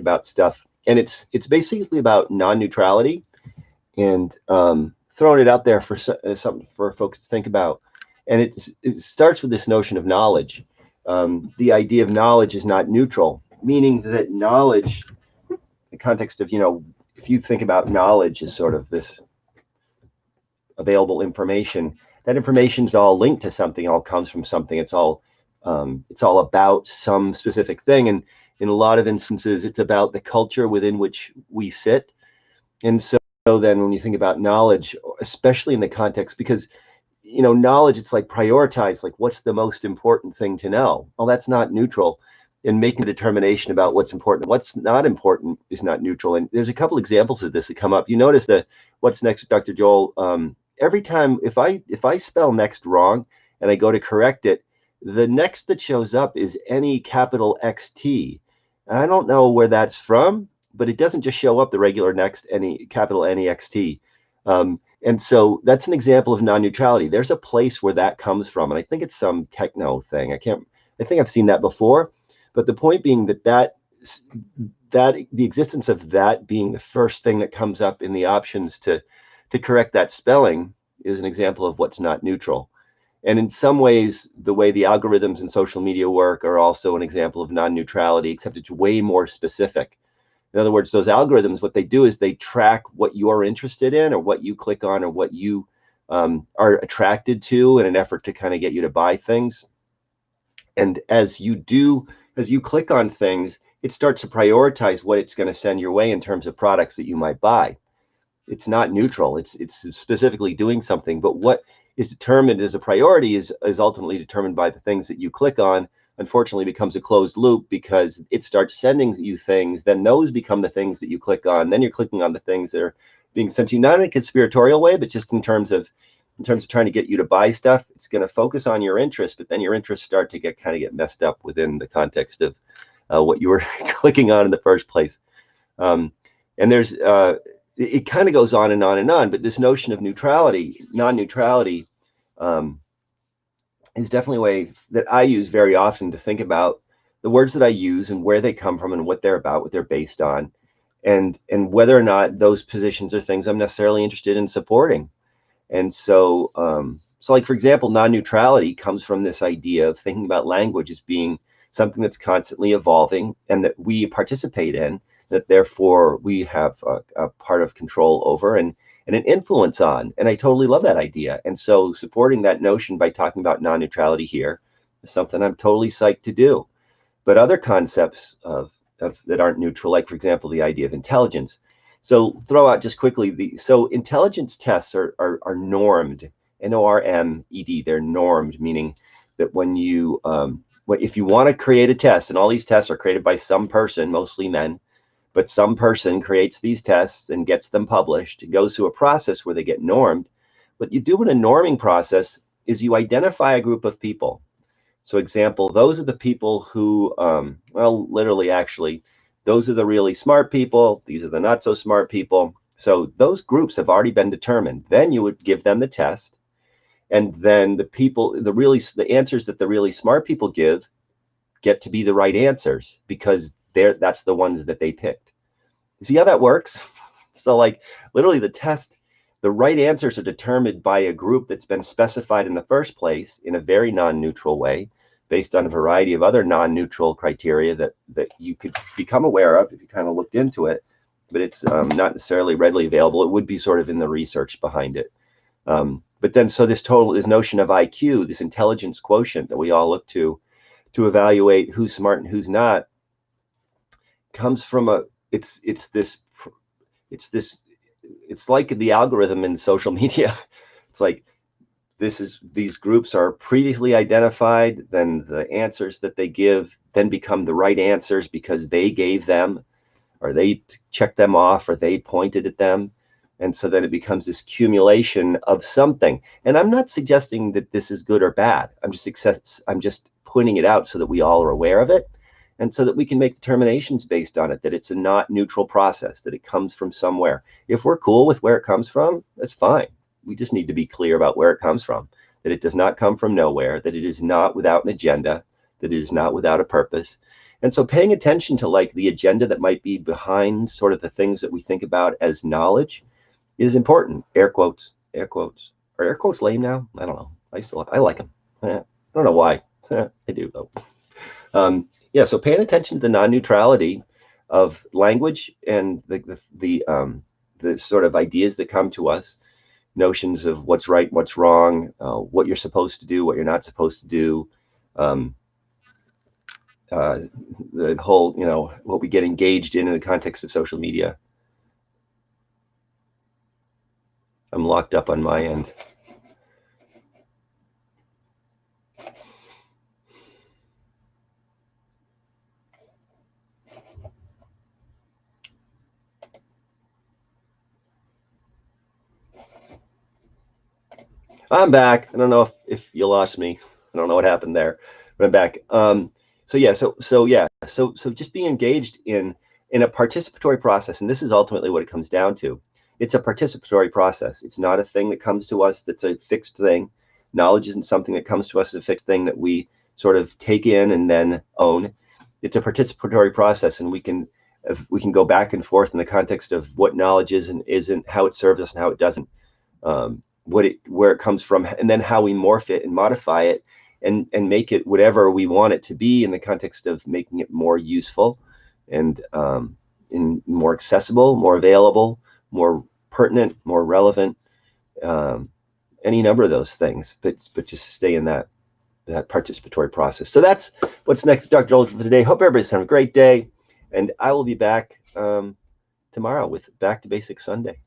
about stuff. And it's basically about non-neutrality, and throwing it out there for something for folks to think about. And it starts with this notion of knowledge. The idea of knowledge is not neutral, meaning that knowledge, the context of, if you think about knowledge as sort of this available information, that information is all linked to something, all comes from something. It's all about some specific thing. And in a lot of instances, it's about the culture within which we sit. And so then when you think about knowledge, especially in the context, because knowledge, it's like prioritize, like what's the most important thing to know? Well, that's not neutral. And making a determination about what's important, what's not important is not neutral. And there's a couple examples of this that come up. You notice that what's next with Dr. Joel, every time if I spell next wrong and I go to correct it, the next that shows up is any capital XT. And I don't know where that's from, but it doesn't just show up the regular next any capital NEXT. And so that's an example of non-neutrality. There's a place where that comes from, and I think it's some techno thing. I think I've seen that before, but the point being that the existence of that being the first thing that comes up in the options to correct that spelling is an example of what's not neutral. And in some ways, the way the algorithms in social media work are also an example of non-neutrality, except it's way more specific. In other words, those algorithms, what they do is they track what you're interested in or what you click on or what you are attracted to in an effort to kind of get you to buy things. And as you click on things, it starts to prioritize what it's going to send your way in terms of products that you might buy. It's not neutral. It's specifically doing something, but what is determined as a priority is ultimately determined by the things that you click on. Unfortunately, becomes a closed loop because it starts sending you things, then those become the things that you click on, then you're clicking on the things that are being sent to you, not in a conspiratorial way, but just in terms of trying to get you to buy stuff. It's going to focus on your interest, but then your interests start to get messed up within the context of what you were clicking on in the first place. And there's it kind of goes on and on and on, but this notion of neutrality, non-neutrality, is definitely a way that I use very often to think about the words that I use and where they come from and what they're about, what they're based on, and whether or not those positions are things I'm necessarily interested in supporting. And so, like, for example, non-neutrality comes from this idea of thinking about language as being something that's constantly evolving and that we participate in, that therefore we have a part of control over and an influence on. And I totally love that idea. And so supporting that notion by talking about non-neutrality here is something I'm totally psyched to do. But other concepts of that aren't neutral, like, for example, the idea of intelligence. So throw out just quickly, so intelligence tests are normed, N-O-R-M-E-D, they're normed, meaning that when you, if you want to create a test, and all these tests are created by some person, mostly men, but some person creates these tests and gets them published. It goes through a process where they get normed. What you do in a norming process is you identify a group of people. So example, those are the people who, well, literally, actually, those are the really smart people. These are the not so smart people. So those groups have already been determined. Then you would give them the test. And then the people, the answers that the really smart people give get to be the right answers because that's the ones that they picked. You see how that works? So, like, literally the test, the right answers are determined by a group that's been specified in the first place in a very non-neutral way, based on a variety of other non-neutral criteria that you could become aware of if you kind of looked into it, but it's not necessarily readily available. It would be sort of in the research behind it. But then, so this notion of IQ, this intelligence quotient that we all look to evaluate who's smart and who's not, comes from it's like the algorithm in social media. It's like these groups are previously identified, then the answers that they give then become the right answers because they gave them, or they checked them off, or they pointed at them. And so then it becomes this accumulation of something. And I'm not suggesting that this is good or bad. I'm just pointing it out so that we all are aware of it, and so that we can make determinations based on it, that it's a not neutral process, that it comes from somewhere. If we're cool with where it comes from, that's fine. We just need to be clear about where it comes from, that it does not come from nowhere, that it is not without an agenda, that it is not without a purpose. And so paying attention to like the agenda that might be behind sort of the things that we think about as knowledge is important. Air quotes, air quotes. Are air quotes lame now? I don't know. I like them. I don't know why. I do though. Yeah, so paying attention to the non-neutrality of language and the sort of ideas that come to us, notions of what's right, what's wrong, what you're supposed to do, what you're not supposed to do, um, the whole, what we get engaged in the context of social media. I'm locked up on my end. I'm back. I don't know if you lost me. I don't know what happened there, but I'm back. So yeah, so just being engaged in a participatory process, and this is ultimately what it comes down to. It's a participatory process. It's not a thing that comes to us that's a fixed thing. Knowledge isn't something that comes to us as a fixed thing that we sort of take in and then own. It's a participatory process, and we can go back and forth in the context of what knowledge is and isn't, how it serves us and how it doesn't. Where it comes from, and then how we morph it and modify it and make it whatever we want it to be in the context of making it more useful and more accessible, more available, more pertinent, more relevant, any number of those things, but just stay in that participatory process. So that's what's next, Dr. Aldridge, for today. Hope everybody's having a great day, and I will be back tomorrow with Back to Basics Sunday.